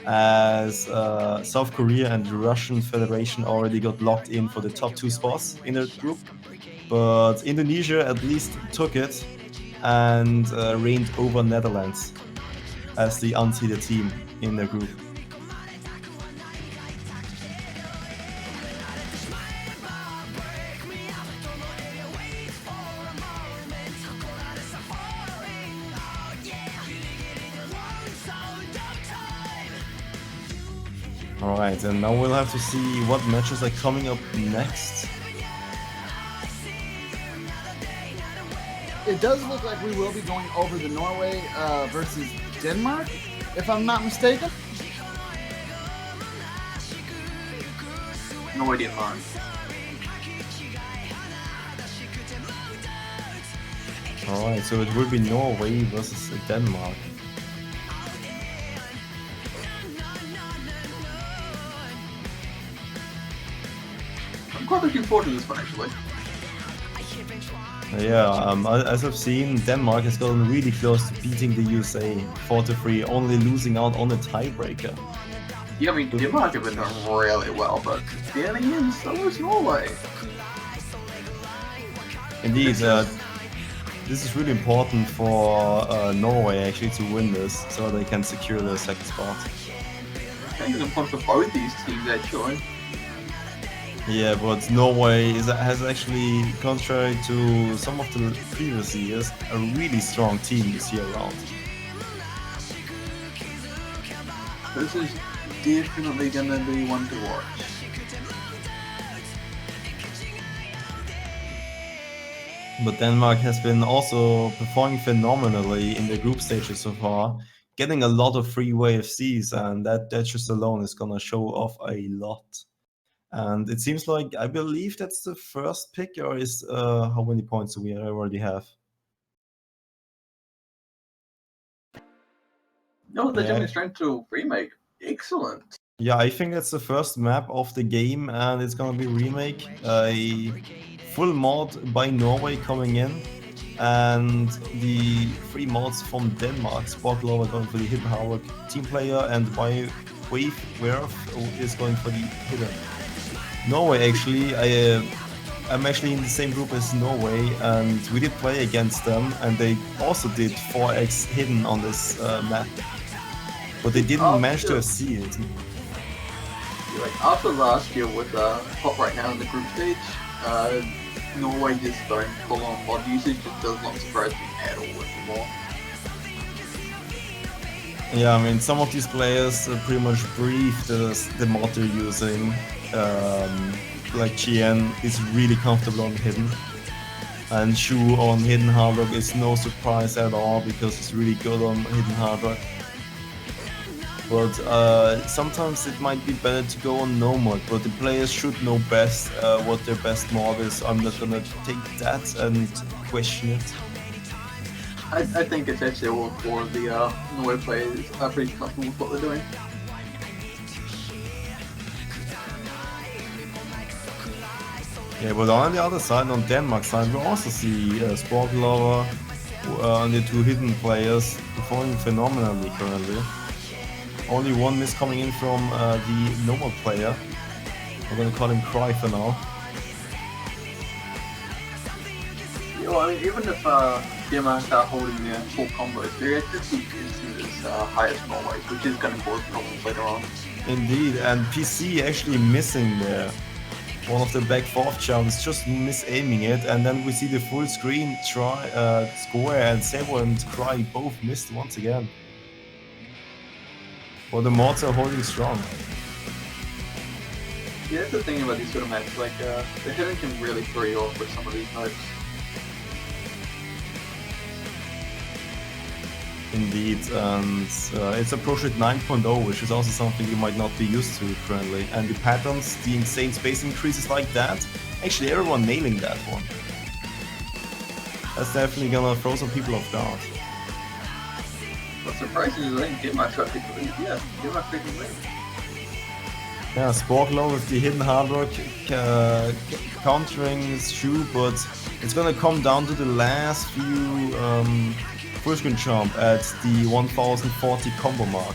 as South Korea and the Russian Federation already got locked in for the top 2 spots in the group. But Indonesia at least took it and reigned over Netherlands as the unseeded team in the group. Alright, and now we'll have to see what matches are coming up next. It does look like we will be going over the Norway versus Denmark, if I'm not mistaken. No idea, man. Alright, so it will be Norway versus Denmark. I'm quite looking forward to this one, actually. Yeah, as I've seen, Denmark has gotten really close to beating the USA 4-3, only losing out on a tiebreaker. Yeah, I mean, Denmark have been doing really well, but then again, so is Norway. Indeed, this is really important for Norway actually to win this, so they can secure the second spot. I think it's important for both these teams, actually. Yeah, but Norway has actually, contrary to some of the previous years, a really strong team this year around. This is definitely gonna be one to watch. But Denmark has been also performing phenomenally in the group stages so far, getting a lot of free AFCs, and that just alone is gonna show off a lot. And it seems like, I believe that's the first pick, or is how many points do we already have? No, they're jumping straight to remake. Excellent. Yeah, I think that's the first map of the game, and it's gonna be remake. A full mod by Norway coming in, and the 3 mods from Denmark. Sporklover going for the Hidden Havoc team player, and Wave Werf is going for the Hidden. Norway, actually, I'm actually in the same group as Norway, and we did play against them, and they also did 4x Hidden on this map. But they didn't manage to see it. Like, after last year with Pop right now in the group stage, Norway just going full on mod usage just does not surprise me at all anymore. Yeah, I mean, some of these players pretty much breathe the mod they're using. Like Chien is really comfortable on Hidden, and Shu on Hidden Hardrock is no surprise at all because he's really good on Hidden Hardrock. But sometimes it might be better to go on no mod, but the players should know best what their best mod is. I'm not gonna take that and question it. I think it's actually all 4 of the Norway players are pretty comfortable with what they're doing. Yeah, but on the other side, on Denmark side, we also see Sporklover and the 2 Hidden players performing phenomenally currently. Only 1 miss coming in from the normal player. We're gonna call him Cry for now. Yeah, well, I mean, even if Denmark are holding their full combos, they're actually considered as highest Norway, which is going to cause problems later on. Indeed, and PC actually missing there. One of the back 4th jumps, just misaiming it, and then we see the full screen score, and Sabo and Cry both missed once again. Well, the mods are holding strong. Yeah, that's the thing about these sort of maps, like, the Hidden can really throw you off with some of these modes. Indeed, and it's a Project 9.0, which is also something you might not be used to currently. And the patterns, the insane space increases like that, actually everyone nailing that one. That's definitely gonna throw some people off guard. What's surprising is I think Denmark's got people in. Yeah, Denmark's taking the lead. Yeah, Sporklow with the Hidden Hardrock countering Shu, but it's gonna come down to the last few full screen jump at the 1040 combo mark.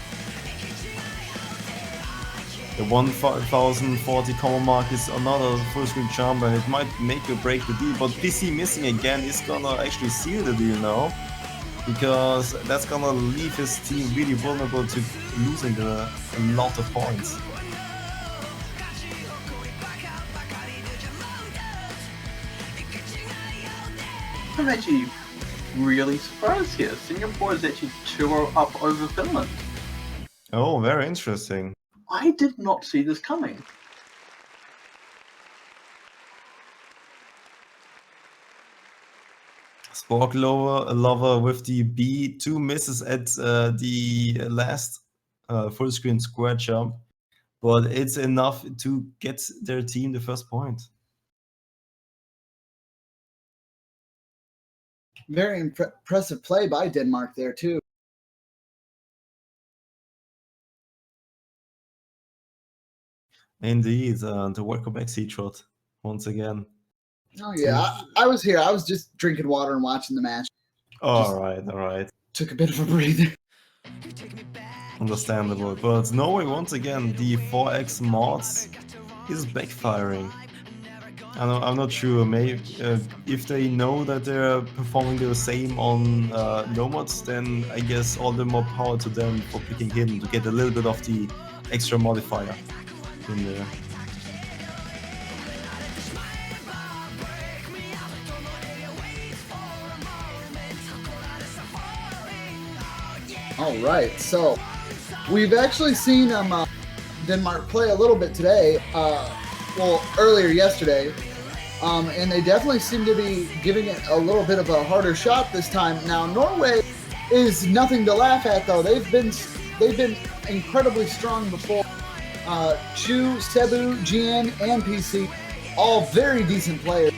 The 1040 combo mark is another full screen jump, and it might make or break the deal. But PC missing again is gonna actually seal the deal now, because that's gonna leave his team really vulnerable to losing a lot of points. I'm actually really surprised here. Singapore is actually 2-0 up over Finland. Oh, very interesting. I did not see this coming. Spork lover with the B2 misses at the last full screen square jump, but it's enough to get their team the first point. Very impressive play by Denmark there too. Indeed, the welcome back C-Trot once again. Oh yeah, I was here. I was just drinking water and watching the match. All right. Took a bit of a breather. Understandable, but Norway once again, the 4x mods is backfiring. I'm not sure. Maybe if they know that they're performing the same on no mods, then I guess all the more power to them for picking him to get a little bit of the extra modifier in there. All right, so we've actually seen Denmark play a little bit today. Well, earlier yesterday, and they definitely seem to be giving it a little bit of a harder shot this time. Now, Norway is nothing to laugh at, though. They've been incredibly strong before. Chu, Cebu, GN, and PC, all very decent players.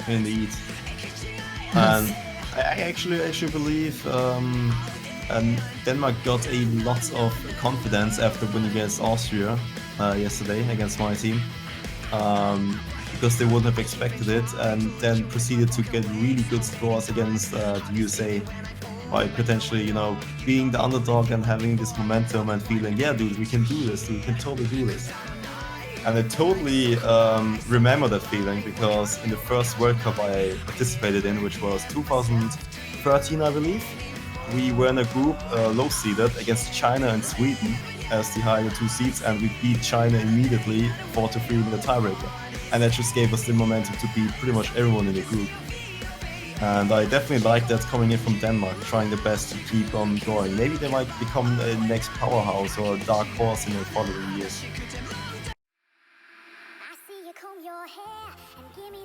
Indeed. And I actually believe Denmark got a lot of confidence after winning against Austria yesterday against my team, because they wouldn't have expected it, and then proceeded to get really good scores against the USA by potentially, being the underdog and having this momentum and feeling, yeah, dude, we can do this, dude, we can totally do this. And I totally remember that feeling, because in the first World Cup I participated in, which was 2013, I believe, we were in a group low-seeded against China and Sweden as the higher two seeds, and we beat China immediately 4-3 in the tiebreaker. And that just gave us the momentum to beat pretty much everyone in the group. And I definitely like that coming in from Denmark, trying the best to keep on going. Maybe they might become a next powerhouse or a dark horse in the following years.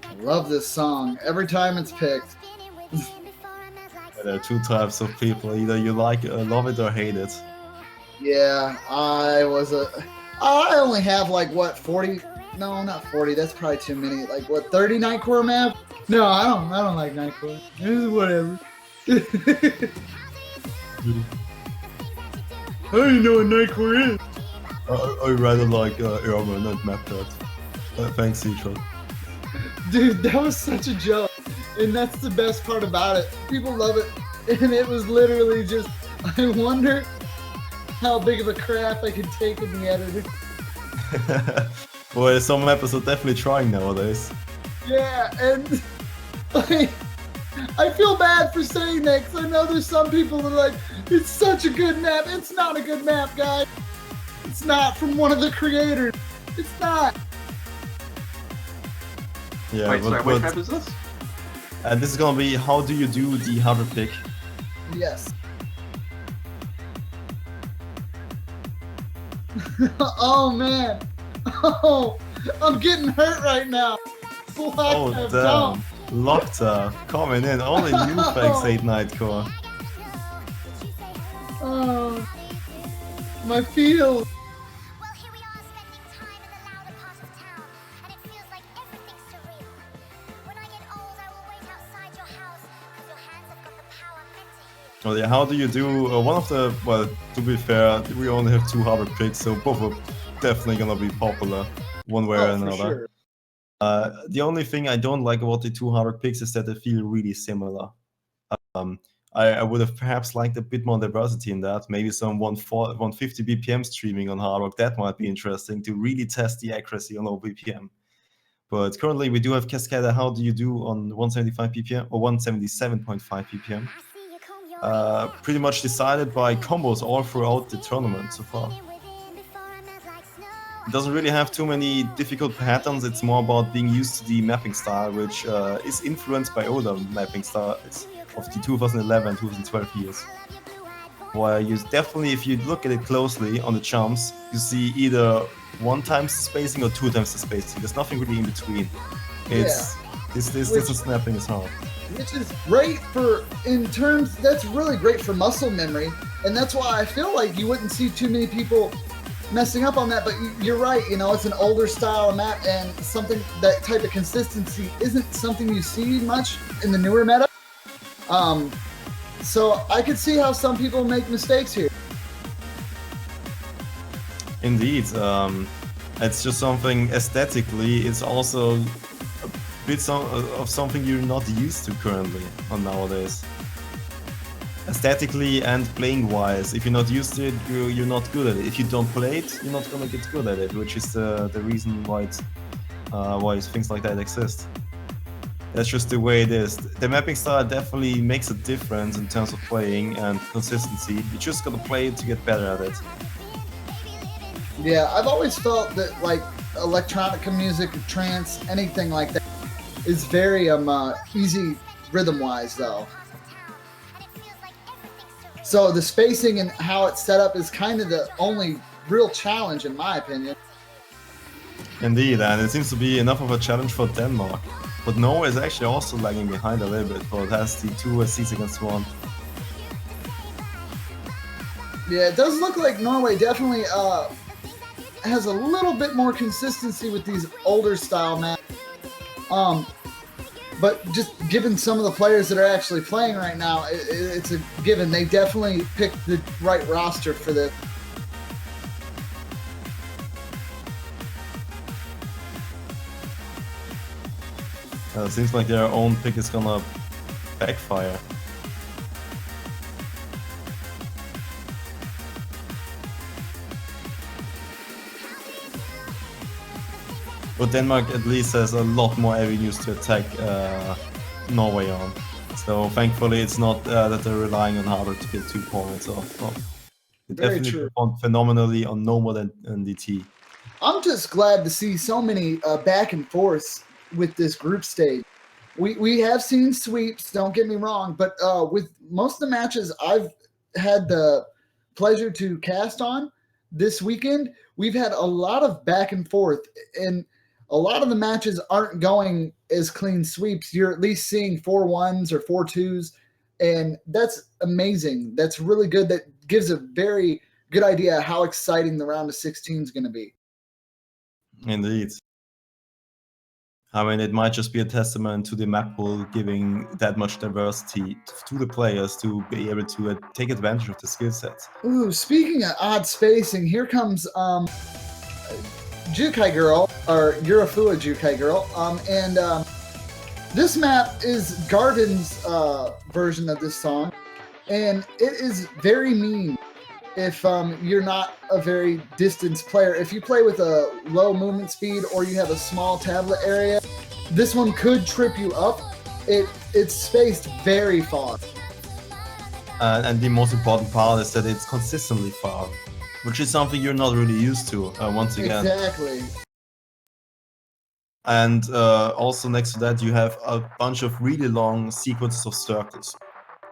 I love this song. Every time it's picked. There are two types of people. Either you love it or hate it. Yeah, I only have like, what, 40? No, not 40. That's probably too many. Like, what, 30 Nightcore map? No, I don't like Nightcore. Whatever. I don't even know what Nightcore is. I rather like Irma, not MapPad. Thanks, C-Trot. Dude, that was such a joke. And that's the best part about it. People love it. And it was literally just, I wonder how big of a crap I could take in the editor. Boy, some mappers are definitely trying nowadays. Yeah, and like, I feel bad for saying that, because I know there's some people that are like, it's such a good map. It's not a good map, guys. It's not from one of the creators. It's not. Yeah, Wait, sorry, what map is this? And this is gonna be, how do you do the hover pick? Yes. Oh man. Oh, I'm getting hurt right now. Oh damn. Lockta coming in. Only you thanks 8 Nightcore. Oh, my feels. Oh yeah, how do you do one of the, well, to be fair, we only have 2 hover picks, so both are definitely gonna be popular one way or another. Sure. The only thing I don't like about the 2 hover picks is that they feel really similar. I would have perhaps liked a bit more diversity in that. Maybe some 150 BPM streaming on hard rock. That might be interesting to really test the accuracy on low BPM. But currently we do have Cascada. How do you do on 175 BPM or 177.5 BPM? Pretty much decided by combos all throughout the tournament so far. It doesn't really have too many difficult patterns. It's more about being used to the mapping style, which is influenced by older mapping styles of the 2011, 2012 years. Where you definitely, if you look at it closely on the jumps, you see either 1 times the spacing or 2 times the spacing. There's nothing really in between. It's this snapping is hard. Which is great that's really great for muscle memory, and that's why I feel like you wouldn't see too many people messing up on that. But you're right, it's an older style map, and that type of consistency isn't something you see much in the newer meta. So I could see how some people make mistakes here. Indeed, it's just something aesthetically. It's also a bit of something you're not used to currently on nowadays. Aesthetically and playing wise, if you're not used to it, you're not good at it. If you don't play it, you're not gonna get good at it, which is the reason why things like that exist. That's just the way it is. The mapping style definitely makes a difference in terms of playing and consistency. You just gotta play it to get better at it. Yeah, I've always felt that like electronica music, trance, anything like that is very easy rhythm-wise though. So the spacing and how it's set up is kind of the only real challenge in my opinion. Indeed, and it seems to be enough of a challenge for Denmark. But Norway is actually also lagging behind a little bit, but it has the 2 seats against 1. Yeah, it does look like Norway definitely has a little bit more consistency with these older style maps. But just given some of the players that are actually playing right now, it's a given. They definitely picked the right roster for this. It seems like their own pick is gonna backfire. But Denmark at least has a lot more avenues to attack Norway on. So thankfully it's not that they're relying on Harder to get 2 points off. Well, they definitely performed phenomenally on Noma and DT. I'm just glad to see so many back and forths with this group stage. We have seen sweeps, don't get me wrong, but with most of the matches I've had the pleasure to cast on this weekend, we've had a lot of back and forth, and a lot of the matches aren't going as clean sweeps. You're at least seeing 4-1s or 4-2s, and that's amazing. That's really good. That gives a very good idea how exciting the round of 16 is going to be. Indeed. I mean, it might just be a testament to the map pool giving that much diversity to the players to be able to take advantage of the skill sets. Ooh, speaking of odd spacing, here comes Jukai Girl, or Yurafua Jukai Girl, and this map is Garden's version of this song, and it is very mean if you're not a very distance player. If you play with a low movement speed or you have a small tablet area, this one could trip you up. It's spaced very far. And the most important part is that it's consistently far, which is something you're not really used to, once again. Exactly. And also next to that, you have a bunch of really long sequences of circles.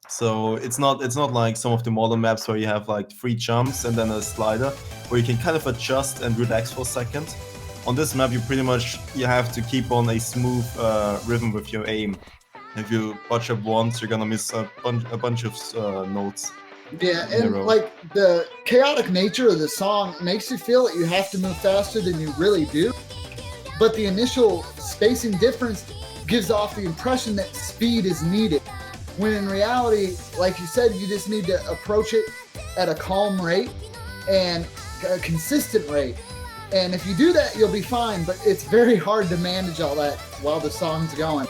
So it's not like some of the modern maps where you have like 3 jumps and then a slider, where you can kind of adjust and relax for a second. On this map, you have to keep on a smooth rhythm with your aim. If you botch up once, you're gonna miss a bunch of notes. Yeah, and like the chaotic nature of the song makes you feel that you have to move faster than you really do. But the initial spacing difference gives off the impression that speed is needed. When in reality, like you said, you just need to approach it at a calm rate and a consistent rate. And if you do that, you'll be fine, but it's very hard to manage all that while the song's going.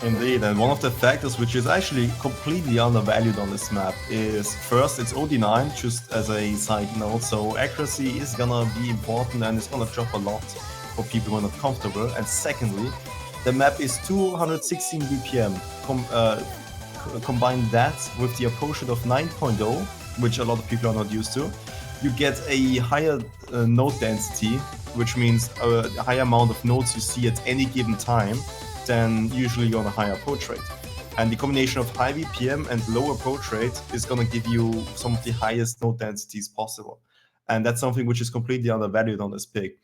Indeed, and one of the factors which is actually completely undervalued on this map is first, it's OD9, just as a side note, so accuracy is gonna be important and it's gonna drop a lot for people who are not comfortable. And secondly, the map is 216 BPM. Combine that with the approach rate of 9.0, which a lot of people are not used to, you get a higher node density, which means a higher amount of nodes you see at any given time than usually on a higher approach rate. And the combination of high BPM and low approach rate is going to give you some of the highest node densities possible. And that's something which is completely undervalued on this pick,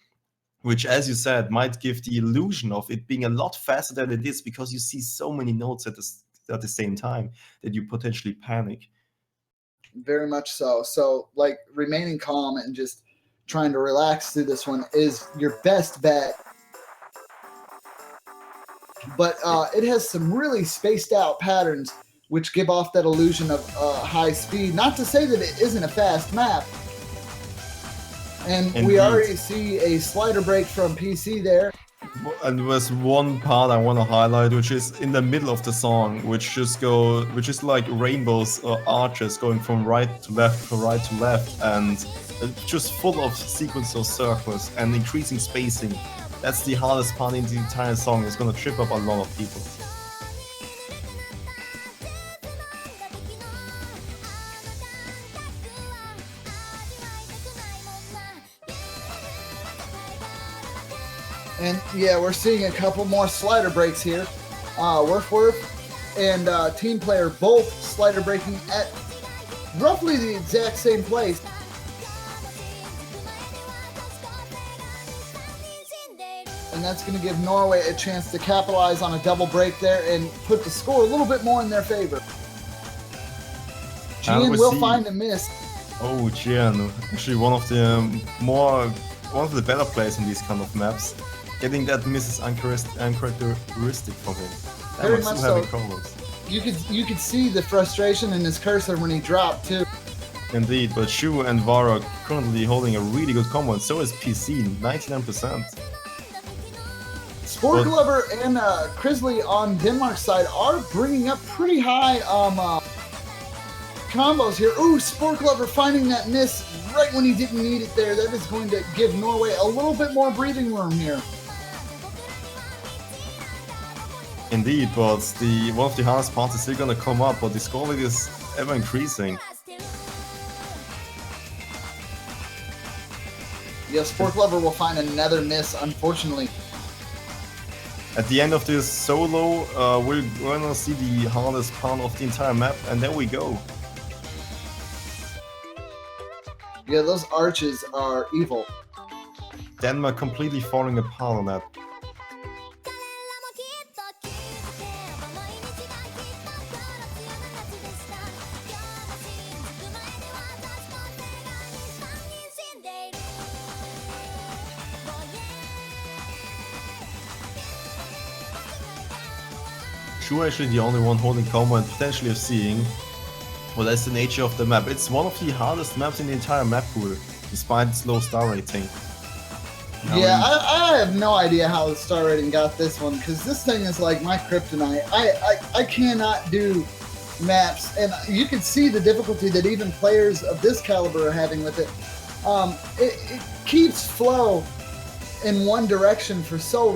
which, as you said, might give the illusion of it being a lot faster than it is because you see so many nodes at the same time that you potentially panic. Very much so. So, like, remaining calm and just trying to relax through this one is your best bet. But it has some really spaced out patterns which give off that illusion of high speed. Not to say that it isn't a fast map. And Indeed. We already see a slider break from PC there. And there's one part I want to highlight, which is in the middle of the song, which is like rainbows or arches going from right to left, from right to left, and just full of sequence of circles and increasing spacing. That's the hardest part in the entire song. It's gonna trip up a lot of people. And yeah, we're seeing a couple more slider breaks here. Worf and team player both slider breaking at roughly the exact same place. And that's going to give Norway a chance to capitalize on a double break there and put the score a little bit more in their favor. Gian will find a miss. Oh, Gian, actually one of the better players in these kind of maps. Getting that miss is uncharacteristic from him. Very much so. You could see the frustration in his cursor when he dropped too. Indeed, but Shu and Vara currently holding a really good combo, and so is PC, 99%. Sport Glover and Crisley on Denmark's side are bringing up pretty high combos here. Ooh, Sport Glover finding that miss right when he didn't need it there. That is going to give Norway a little bit more breathing room here. Indeed, but one of the hardest parts is still gonna come up, but the score rate is ever increasing. Yeah, Sport Glover will find another miss, unfortunately. At the end of this solo, we're gonna see the hardest part of the entire map, and there we go. Yeah, those arches are evil. Denmark completely falling apart on that. Shu actually the only one holding combo and potentially of seeing. Well, that's the nature of the map. It's one of the hardest maps in the entire map pool, despite its low star rating. Yeah, I have no idea how the star rating got this one, because this thing is like my kryptonite. I cannot do maps, and you can see the difficulty that even players of this caliber are having with it. It keeps flow in one direction for so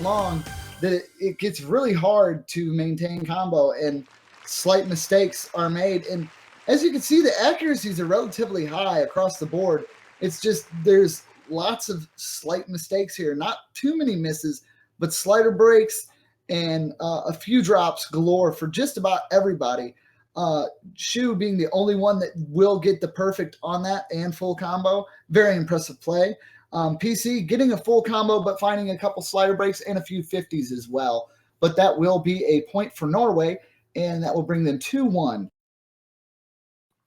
long that it gets really hard to maintain combo, and slight mistakes are made. And as you can see, the accuracies are relatively high across the board. It's just there's lots of slight mistakes here. Not too many misses, but slider breaks and a few drops galore for just about everybody. Shu being the only one that will get the perfect on that and full combo. Very impressive play. PC getting a full combo, but finding a couple slider breaks and a few 50s as well. But that will be a point for Norway, and that will bring them 2-1.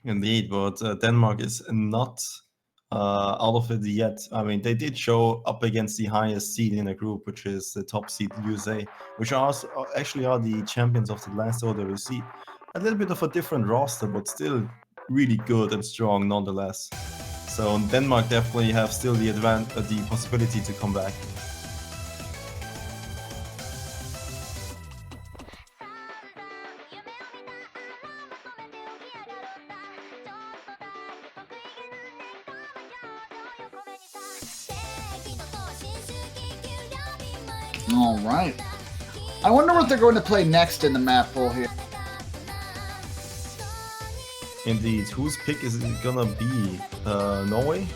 Indeed, but Denmark is not out of it yet. I mean, they did show up against the highest seed in the group, which is the top seed USA, which actually are the champions of the last OWC. A little bit of a different roster, but still really good and strong nonetheless. So Denmark definitely have still the possibility to come back. All right. I wonder what they're going to play next in the map pool here. Indeed. Whose pick is it gonna be? Norway?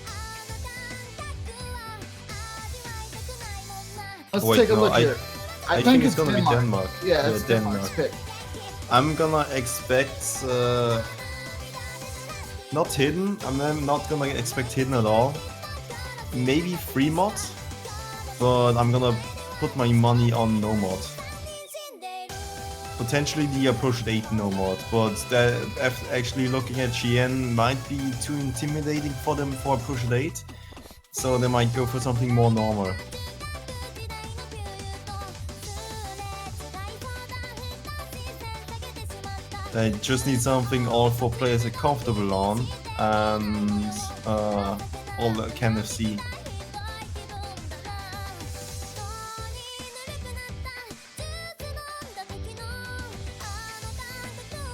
Let's Wait, take a no, look here. I think it's gonna be Denmark. Yeah, it's Denmark's pick. I'm gonna expect not hidden. I'm not gonna expect hidden at all. Maybe free mod, but I'm gonna put my money on no mod. Potentially the approach 8 no mod, but that actually looking at GN might be too intimidating for them for approach 8, so they might go for something more normal. They just need something all 4 players are comfortable on, and all the can FC.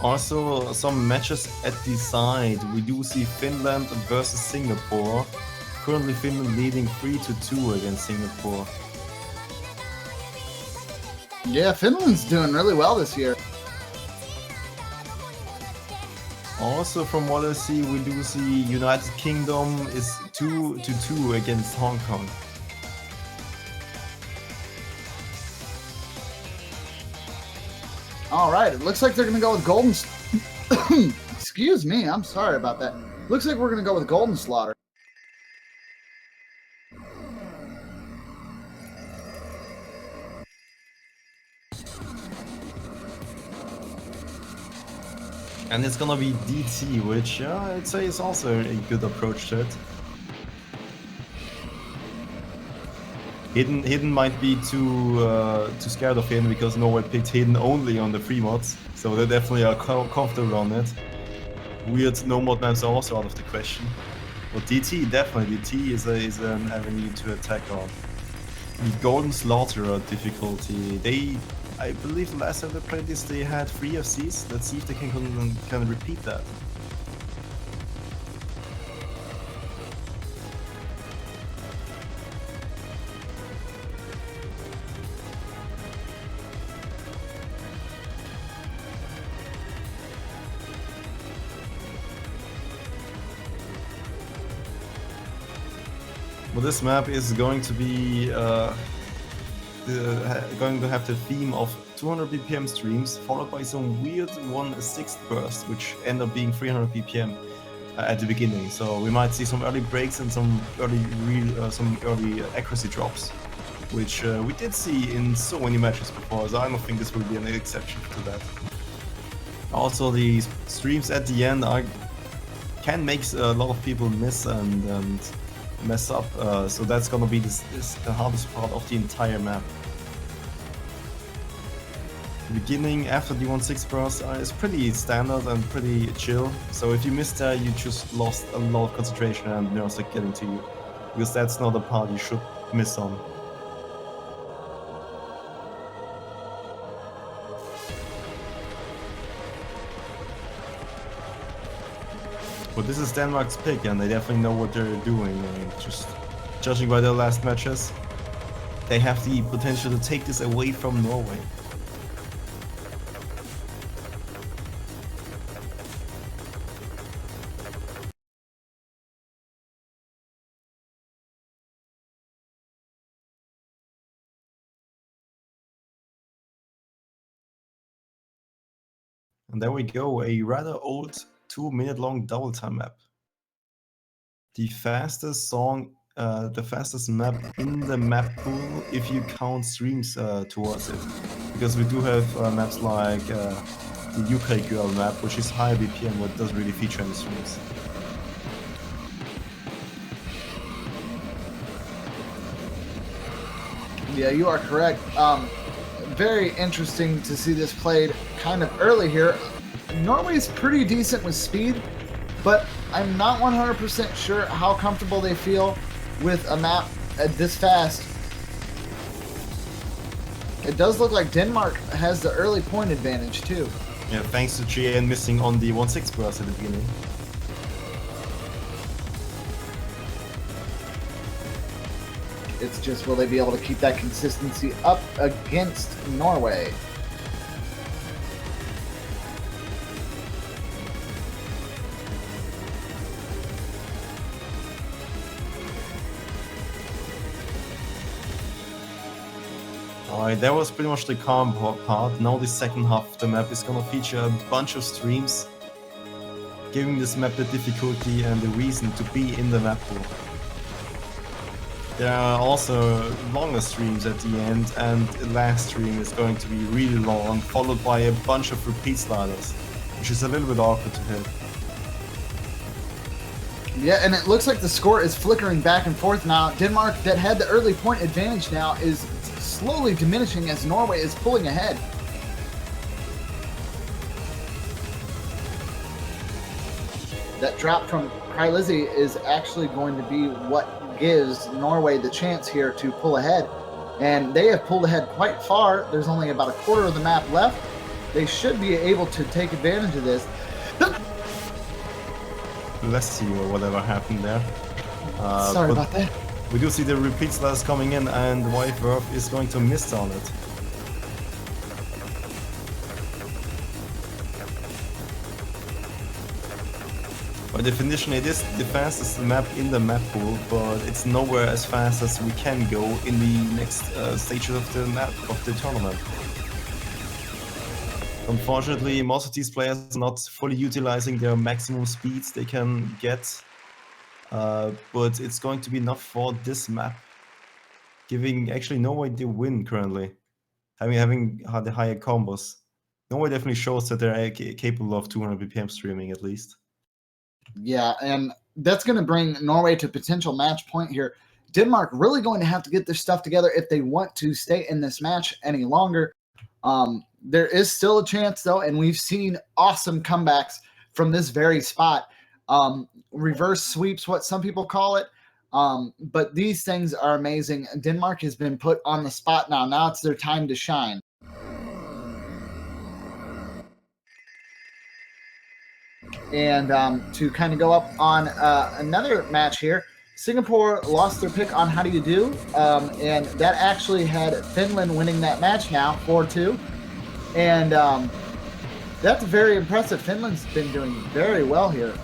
Also, some matches at the side. We do see Finland versus Singapore. Currently Finland leading 3-2 against Singapore. Yeah, Finland's doing really well this year. Also, from what I see, we do see United Kingdom is 2-2 against Hong Kong. All right, it looks like they're going to go with Golden... Excuse me, I'm sorry about that. Looks like we're going to go with Golden Slaughter. And it's gonna be DT, which I'd say is also a good approach to it. Hidden might be too scared of Hidden because Norway picked Hidden only on the free mods, so they definitely are comfortable on it. Weird no mod maps are also out of the question. But DT, definitely, DT is an avenue to attack on. The Golden Slaughterer difficulty, I believe the last time they played this they had 3 FCs. Let's see if they can repeat that. Well, this map is going to be going to have the theme of 200 BPM streams, followed by some weird 1/6 burst, which end up being 300 BPM at the beginning. So we might see some early breaks and some early accuracy drops, which we did see in so many matches before. So I don't think this will be an exception to that. Also, the streams at the end can make a lot of people miss and mess up. So that's gonna be the hardest part of the entire map. The beginning after the 1/6 burst is pretty standard and pretty chill. So if you missed that, you just lost a lot of concentration and nerves are getting to you, because that's not a part you should miss on. But this is Denmark's pick, and they definitely know what they're doing. Just judging by their last matches, they have the potential to take this away from Norway. And there we go, a rather old 2-minute-long double time map. The fastest the fastest map in the map pool if you count streams towards it. Because we do have maps like the UKQL map, which is high BPM but doesn't really feature any streams. Yeah, you are correct. Very interesting to see this played kind of early here. Norway's pretty decent with speed, but I'm not 100% sure how comfortable they feel with a map this fast. It does look like Denmark has the early point advantage too. Yeah, thanks to GN missing on the 1/6 burst at the beginning. It's just, will they be able to keep that consistency up against Norway? Alright, that was pretty much the calm part. Now the second half of the map is gonna feature a bunch of streams, giving this map the difficulty and the reason to be in the map pool. There are also longer streams at the end, and the last stream is going to be really long, followed by a bunch of repeat sliders, which is a little bit awkward to hit. Yeah, and it looks like the score is flickering back and forth now. Denmark, that had the early point advantage now, is slowly diminishing as Norway is pulling ahead. That drop from Krylizzy is actually going to be what gives Norway the chance here to pull ahead. And they have pulled ahead quite far. There's only about a quarter of the map left. They should be able to take advantage of this. Let's see whatever happened there. Sorry about that. We do see the repeat sliders coming in, and White Verb is going to miss on it. By definition, it is the fastest map in the map pool, but it's nowhere as fast as we can go in the next stages of the map of the tournament. Unfortunately, most of these players are not fully utilizing their maximum speeds they can get, but it's going to be enough for this map, giving actually Norway the win currently, having had the higher combos. Norway definitely shows that they're capable of 200 BPM streaming at least. Yeah, and that's going to bring Norway to potential match point here. Denmark really going to have to get their stuff together if they want to stay in this match any longer. There is still a chance, though, and we've seen awesome comebacks from this very spot. Reverse sweeps, what some people call it. But these things are amazing. Denmark has been put on the spot now. Now it's their time to shine. And to kind of go up on another match here, Singapore lost their pick on How Do You Do, and that actually had Finland winning that match now, 4-2. And that's very impressive. Finland's been doing very well here.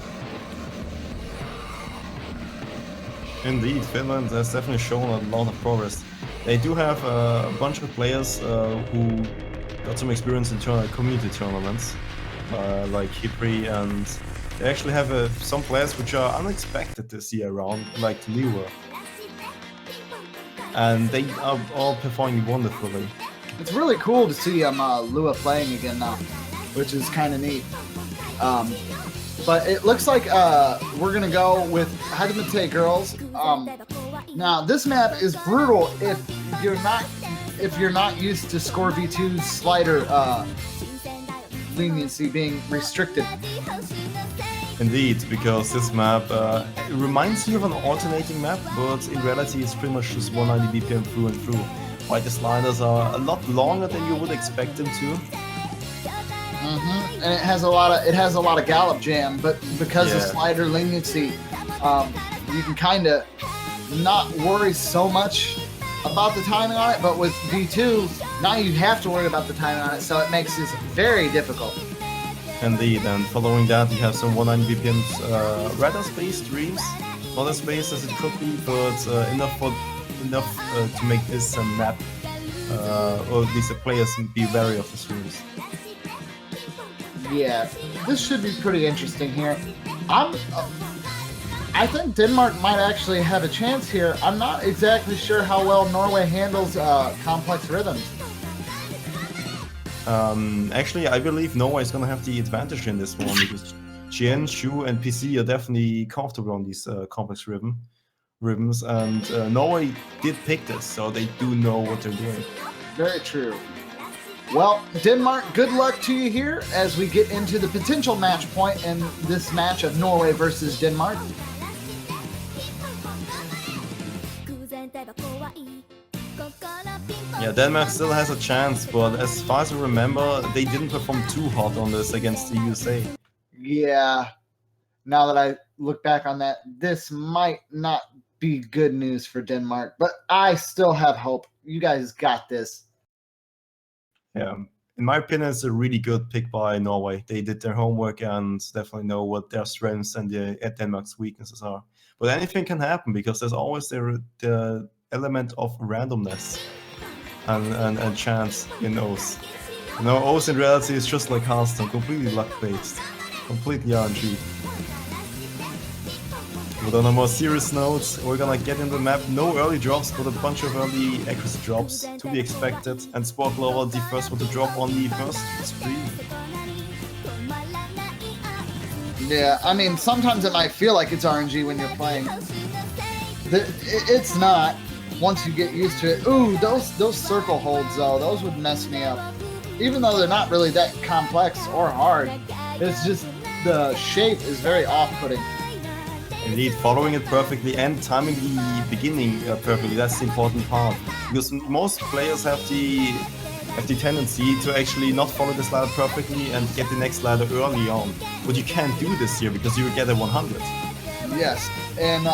Indeed, Finland has definitely shown a lot of progress. They do have a bunch of players who got some experience in community tournaments, like Hipri, and they actually have some players which are unexpected this year around, like Liwa. And they are all performing wonderfully. It's really cool to see Lua playing again now, which is kind of neat. But it looks like we're gonna go with Hadamate Girls. Now this map is brutal if you're not used to Score V2's slider leniency being restricted. Indeed, because this map it reminds you of an alternating map, but in reality it's pretty much just 190 BPM through and through. While the sliders are a lot longer than you would expect them to. And it has a lot of gallop jam, but because of slider leniency, you can kind of not worry so much about the timing on it. But with V2, now you have to worry about the timing on it, so it makes this very difficult. Indeed, and following that, you have some 190 BPM radar space streams, not as space as it could be, but enough to make this a map, or at least the players be wary of the streams. Yeah, this should be pretty interesting here. I think Denmark might actually have a chance here. I'm not exactly sure how well Norway handles complex rhythms. Actually, I believe Norway is going to have the advantage in this one, because Chien, Shu, and PC are definitely comfortable on these complex rhythms, and Norway did pick this, so they do know what they're doing. Very true. Well, Denmark, good luck to you here as we get into the potential match point in this match of Norway versus Denmark. Yeah, Denmark still has a chance, but as far as I remember, they didn't perform too hot on this against the USA. Yeah, now that I look back on that, this might not be good news for Denmark, but I still have hope. You guys got this. Yeah, in my opinion, it's a really good pick by Norway. They did their homework and definitely know what their strengths and Denmark's weaknesses are. But anything can happen because there's always the element of randomness and chance in O's. You know, O's in reality is just like Hearthstone, completely luck-based, completely RNG. But on a more serious note, we're gonna get in the map, no early drops, but a bunch of early accuracy drops to be expected, and Sport Global the first one to drop on the first screen. Yeah, I mean, sometimes it might feel like it's RNG when you're playing. It's not, once you get used to it. Ooh, those circle holds, though, those would mess me up. Even though they're not really that complex or hard, it's just the shape is very off-putting. Indeed, following it perfectly and timing the beginning perfectly, that's the important part. Because most players have the tendency to actually not follow this ladder perfectly and get the next ladder early on. But you can't do this here because you will get a 100. Yes, and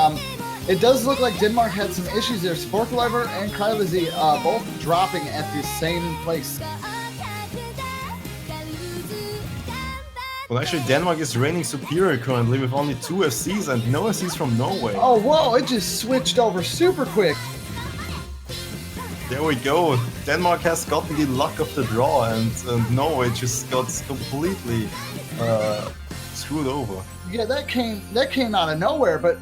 it does look like Denmark had some issues there. Sporklever and Krylazy both dropping at the same place. Well, actually, Denmark is reigning superior currently with only 2 FCs and no FCs from Norway. Oh, whoa, it just switched over super quick. There we go. Denmark has gotten the luck of the draw and Norway just got completely screwed over. Yeah, that came out of nowhere, but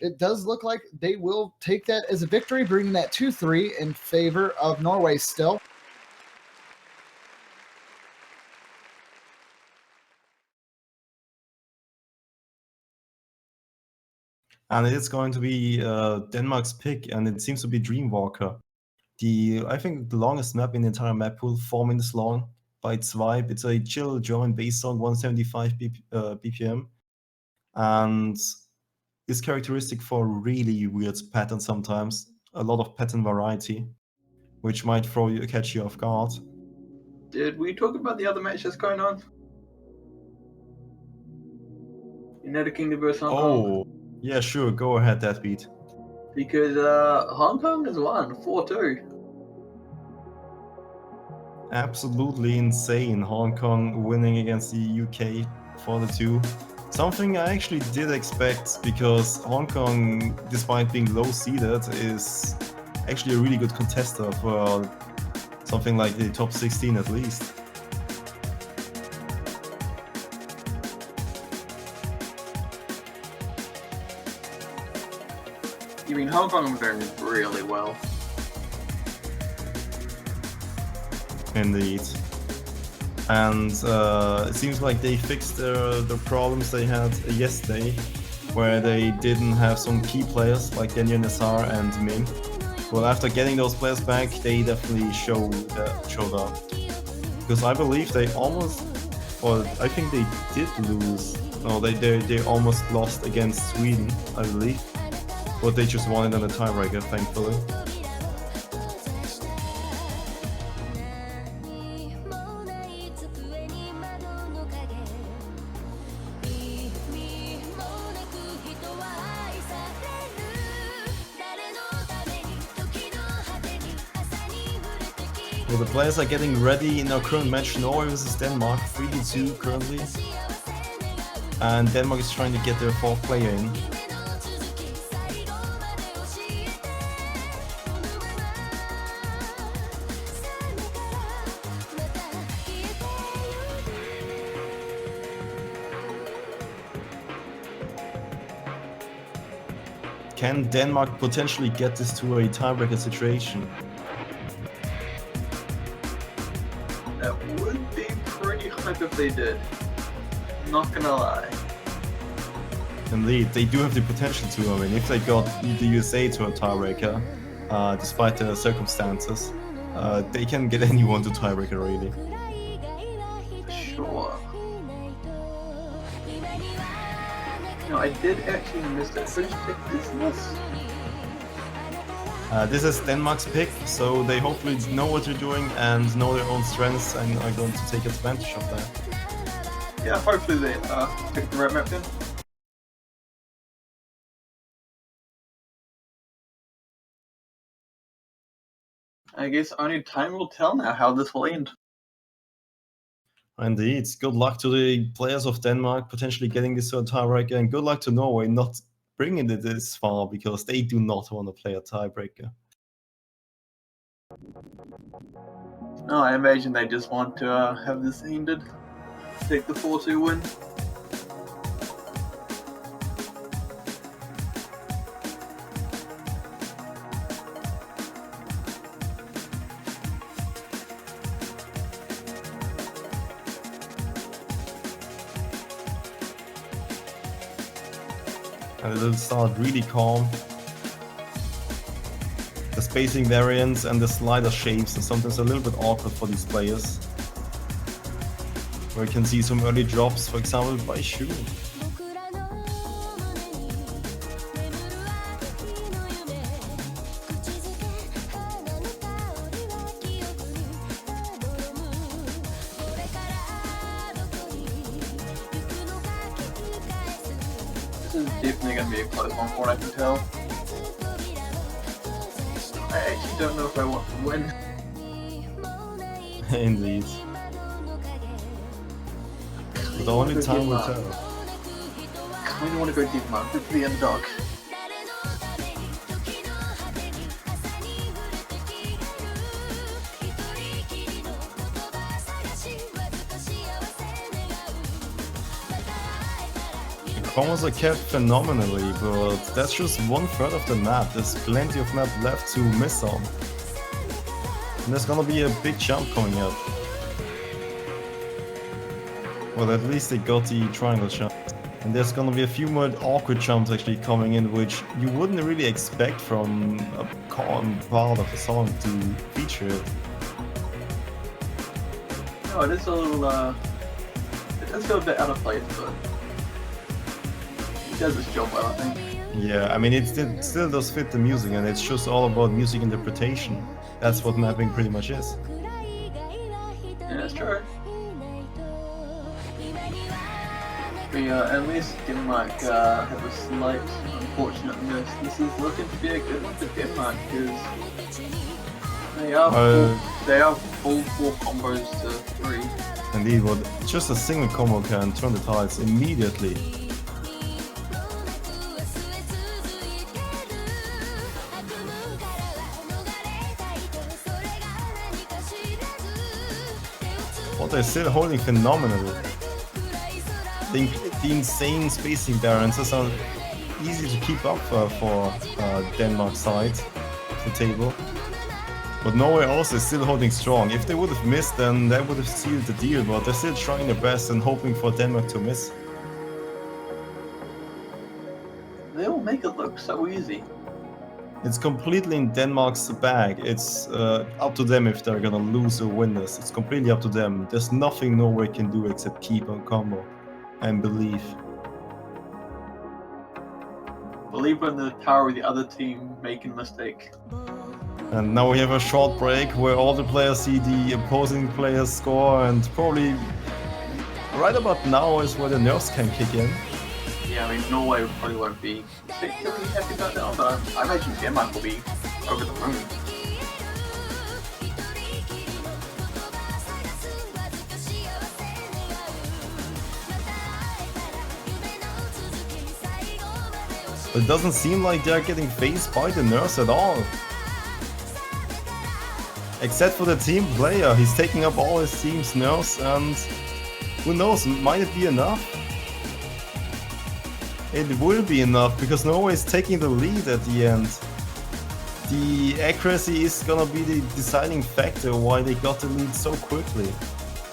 it does look like they will take that as a victory, bringing that 2-3 in favor of Norway still. And it is going to be Denmark's pick, and it seems to be Dreamwalker. I think the longest map in the entire map pool, 4 minutes long, by its vibe. It's a chill German bass song, 175 BPM, and is characteristic for really weird patterns sometimes. A lot of pattern variety, which might catch you off guard. Did we talk about the other match that's going on? United Kingdom versus Hong Kong? Oh, yeah, sure, go ahead, that beat. Because Hong Kong has won 4-2. Absolutely insane. Hong Kong winning against the UK 4-2. Something I actually did expect, because Hong Kong, despite being low seeded, is actually a really good contester for something like the top 16 at least. You mean Hong Kong are doing really well? Indeed. And it seems like they fixed the problems they had yesterday, where they didn't have some key players like Daniel Nassar and Ming. Well, after getting those players back, they definitely showed up. Because I believe they almost, or I think they did lose. No, they almost lost against Sweden, I believe. But they just won it on a tiebreaker, thankfully. Well, the players are getting ready in our current match, Norway versus Denmark, 3-2 currently. And Denmark is trying to get their 4th player in. Can Denmark potentially get this to a tiebreaker situation? That would be pretty hype if they did. Not gonna lie. Indeed, they do have the potential to. I mean, if they got the USA to a tiebreaker, despite the circumstances, they can get anyone to tiebreaker really. Sure. No, I did actually miss it. Whose pick is this? This is Denmark's pick, so they hopefully know what they're doing and know their own strengths and are going to take advantage of that. Yeah, hopefully they pick the right map then. I guess only time will tell now how this will end. Indeed. Good luck to the players of Denmark potentially getting this third tiebreaker, and good luck to Norway not bringing it this far because they do not want to play a tiebreaker. No, I imagine they just want to have this ended. Take the 4-2 win. And it'll start really calm. The spacing variance and the slider shapes are sometimes a little bit awkward for these players. Where you can see some early drops, for example, by Shu. This is definitely going to be a close one from what I can tell. I actually don't know if I want to win. Indeed. But only time will tell. Kind of want to go Denmark. It's the underdog. Combos are kept phenomenally, but that's just 1/3 of the map. There's plenty of map left to miss on. And there's gonna be a big jump coming up. Well, at least they got the triangle jump. And there's gonna be a few more awkward jumps actually coming in, which you wouldn't really expect from a part of a song to feature it. No, it is a little, it does feel a bit out of place, but it does its job well, I think. Yeah, I mean, it still does fit the music, and it's just all about music interpretation. That's what mapping pretty much is. Yeah, that's true. But yeah, at least Denmark have a slight unfortunate miss. This is looking to be a good one for Denmark because they are full 4 combos to 3. Indeed, well, just a single combo can turn the tides immediately. But they're still holding phenomenally. The insane spacing variances are easy to keep up for Denmark's side of the table. But Norway also is still holding strong. If they would have missed, then that would have sealed the deal, but they're still trying their best and hoping for Denmark to miss. They all make it look so easy. It's completely in Denmark's bag. It's up to them if they're gonna lose or win this. It's completely up to them. There's nothing Norway can do except keep on combo and believe. Believe in the power of the other team making a mistake. And now we have a short break where all the players see the opposing players score, and probably right about now is where the nerfs can kick in. Yeah, I mean, Norway probably won't be particularly happy about that one, but I imagine Denmark will be over the moon. It doesn't seem like they're getting phased by the nerfs at all. Except for the team player, he's taking up all his team's nerfs, and who knows, might it be enough? It will be enough, because Norway is taking the lead at the end. The accuracy is gonna be the deciding factor why they got the lead so quickly.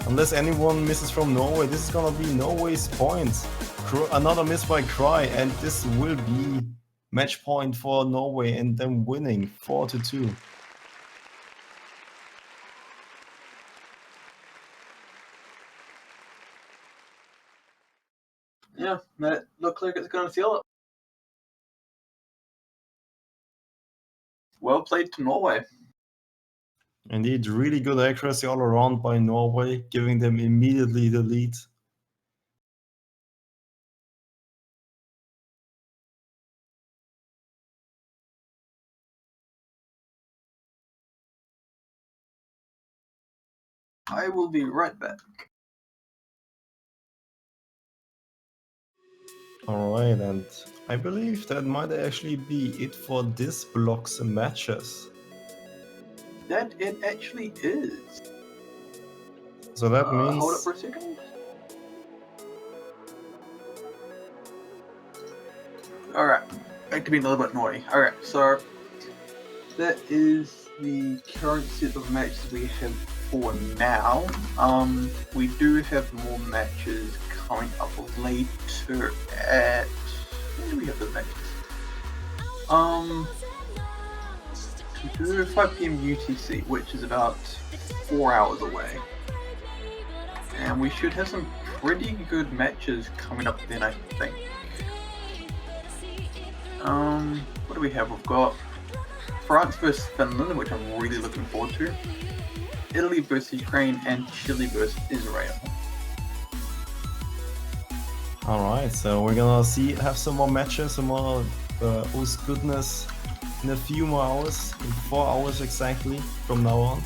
Unless anyone misses from Norway, this is gonna be Norway's point. Another miss by Cry, and this will be match point for Norway and them winning 4-2. Yeah, that looks like it's going to seal it. Well played to Norway. Indeed, really good accuracy all around by Norway, giving them immediately the lead. I will be right back. Alright, and I believe that might actually be it for this block's matches. That it actually is. So that means... Hold up for a second. Alright, back to being a little bit naughty. Alright, so that is the current set of matches we have for now. We do have more matches coming up later at... When do we have those matches? We do 5 PM UTC, which is about 4 hours away. And we should have some pretty good matches coming up then, I think. What do we have? We've got France versus Finland, which I'm really looking forward to. Italy versus Ukraine, and Chile versus Israel. Alright, so we're gonna have some more matches, some more O's goodness in a few more hours, in 4 hours exactly from now on.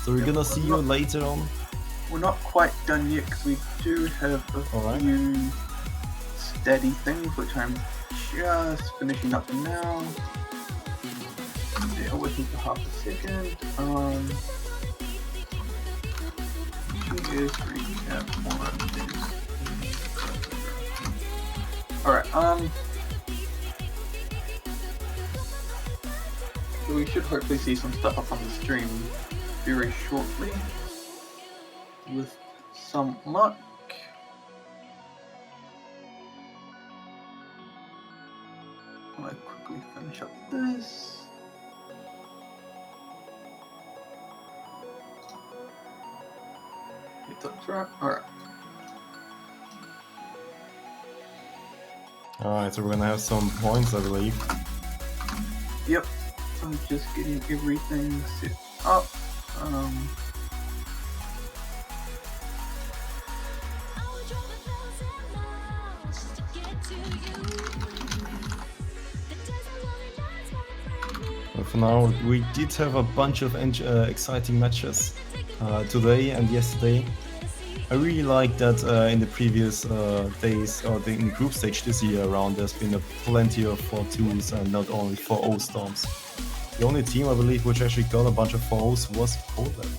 So we're gonna see you later on. We're not quite done yet because we do have a few steady things, which I'm just finishing up now. Bear with me for half a second. Alright, so we should hopefully see some stuff up on the stream very shortly. With some luck. I'm gonna quickly finish up this. That's right. Alright. Alright, so we're gonna have some points, I believe. Yep. I'm just getting everything set up. For now, we did have a bunch of exciting matches today and yesterday. I really like that in the previous days, or in the group stage this year around, there's been plenty of 4-2s and not only 4-0 storms. The only team I believe which actually got a bunch of 4-0s was Poland.